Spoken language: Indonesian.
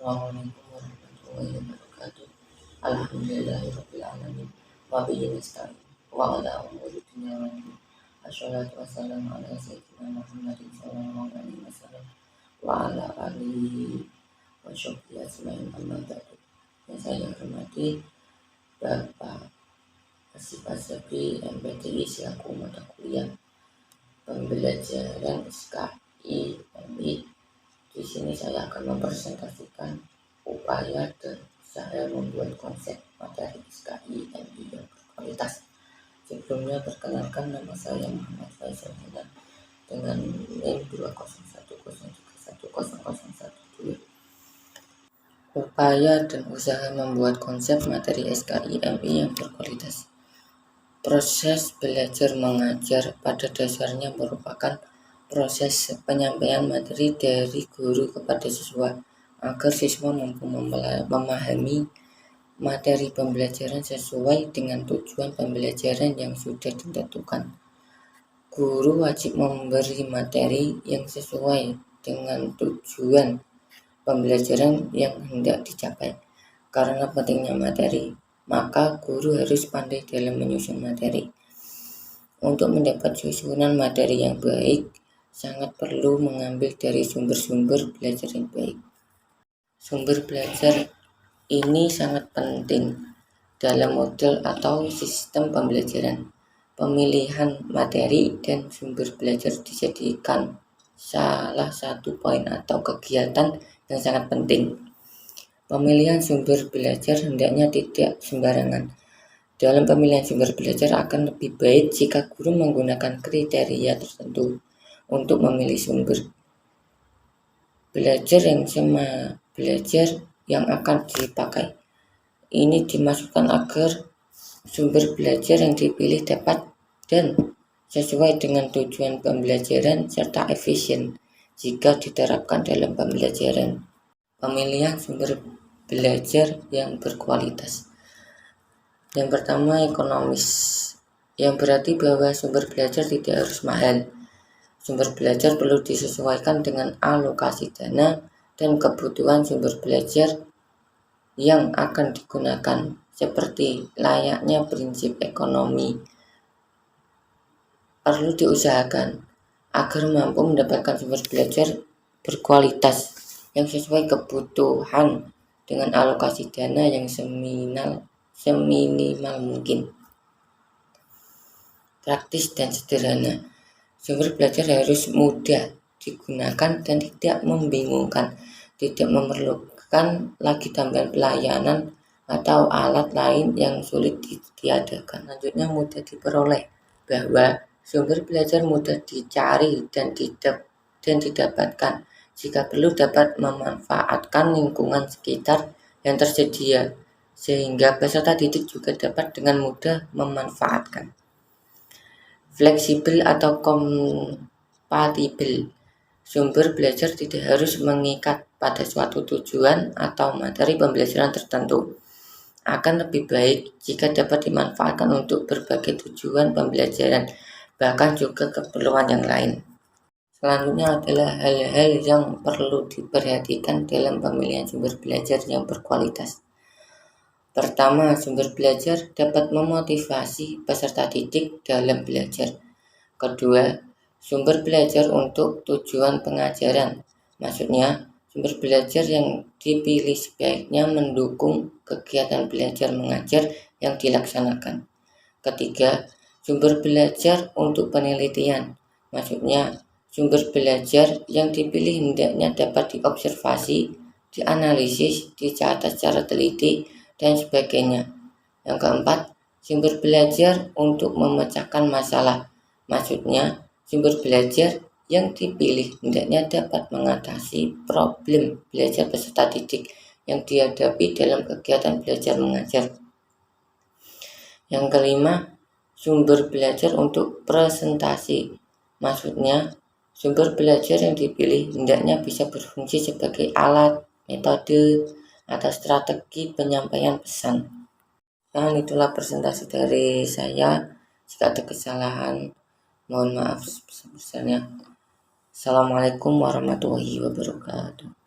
Assalamualaikum warahmatullahi wabarakatuh. Alhamdulillahirabbil alamin. Wa bihi nasta'in. Wa ala umuri dunya waddin. Assalatu wassalamu ala sayyidina Muhammadin sallallahu alaihi wasallam wa ala alihi wa sahbihi ajmain, amma ba'du. Yang saya hormati Bapak Asif Asyafi MPTI selaku mata kuliah pembelajaran SKI MI. Di sini saya akan mempresentasikan upaya dan usaha membuat konsep materi SKI MI yang berkualitas. Sebelumnya perkenalkan, nama saya Muhammad Faisal Hilal dengan NIM 20103100112. Upaya dan usaha membuat konsep materi SKI MI yang berkualitas. Proses belajar mengajar pada dasarnya merupakan proses penyampaian materi dari guru kepada siswa agar siswa mampu memahami materi pembelajaran sesuai dengan tujuan pembelajaran yang sudah ditentukan. Guru wajib memberi materi yang sesuai dengan tujuan pembelajaran yang hendak dicapai. Karena pentingnya materi, maka guru harus pandai dalam menyusun materi. Untuk mendapat susunan materi yang baik, sangat perlu mengambil dari sumber-sumber belajar yang baik. Sumber belajar ini sangat penting dalam model atau sistem pembelajaran. Pemilihan materi dan sumber belajar dijadikan salah satu poin atau kegiatan yang sangat penting. Pemilihan sumber belajar hendaknya tidak sembarangan. Dalam pemilihan sumber belajar akan lebih baik jika guru menggunakan kriteria tertentu untuk memilih sumber belajar yang akan dipakai. Ini dimaksudkan agar sumber belajar yang dipilih dapat dan sesuai dengan tujuan pembelajaran serta efisien jika diterapkan dalam pembelajaran. Pemilihan sumber belajar yang berkualitas. Yang pertama, ekonomis, yang berarti bahwa sumber belajar tidak harus mahal. Sumber belajar perlu disesuaikan dengan alokasi dana dan kebutuhan sumber belajar yang akan digunakan, seperti layaknya prinsip ekonomi. Perlu diusahakan agar mampu mendapatkan sumber belajar berkualitas yang sesuai kebutuhan dengan alokasi dana yang seminimal mungkin. Praktis dan sederhana. Sumber belajar harus mudah digunakan dan tidak membingungkan, tidak memerlukan lagi tambahan pelayanan atau alat lain yang sulit ditiadakan. Selanjutnya, mudah diperoleh, bahwa sumber belajar mudah dicari dan didapatkan. Jika perlu dapat memanfaatkan lingkungan sekitar yang tersedia, sehingga peserta didik juga dapat dengan mudah memanfaatkan. Fleksibel atau kompatibel. Sumber belajar tidak harus mengikat pada suatu tujuan atau materi pembelajaran tertentu. Akan lebih baik jika dapat dimanfaatkan untuk berbagai tujuan pembelajaran, bahkan juga keperluan yang lain. Selanjutnya adalah hal-hal yang perlu diperhatikan dalam pemilihan sumber belajar yang berkualitas. Pertama, sumber belajar dapat memotivasi peserta didik dalam belajar. Kedua, sumber belajar untuk tujuan pengajaran. Maksudnya, sumber belajar yang dipilih sebaiknya mendukung kegiatan belajar mengajar yang dilaksanakan. Ketiga, sumber belajar untuk penelitian. Maksudnya, sumber belajar yang dipilih hendaknya dapat diobservasi, dianalisis, dicatat secara teliti, dan sebagainya. Yang keempat, sumber belajar untuk memecahkan masalah. Maksudnya, sumber belajar yang dipilih hendaknya dapat mengatasi problem belajar peserta didik yang dihadapi dalam kegiatan belajar mengajar. Yang kelima, sumber belajar untuk presentasi. Maksudnya, sumber belajar yang dipilih hendaknya bisa berfungsi sebagai alat, metode, atau strategi penyampaian pesan. Dan itulah presentasi dari saya. Jika ada kesalahan, mohon maaf sebesar-besarnya. Assalamualaikum warahmatullahi wabarakatuh.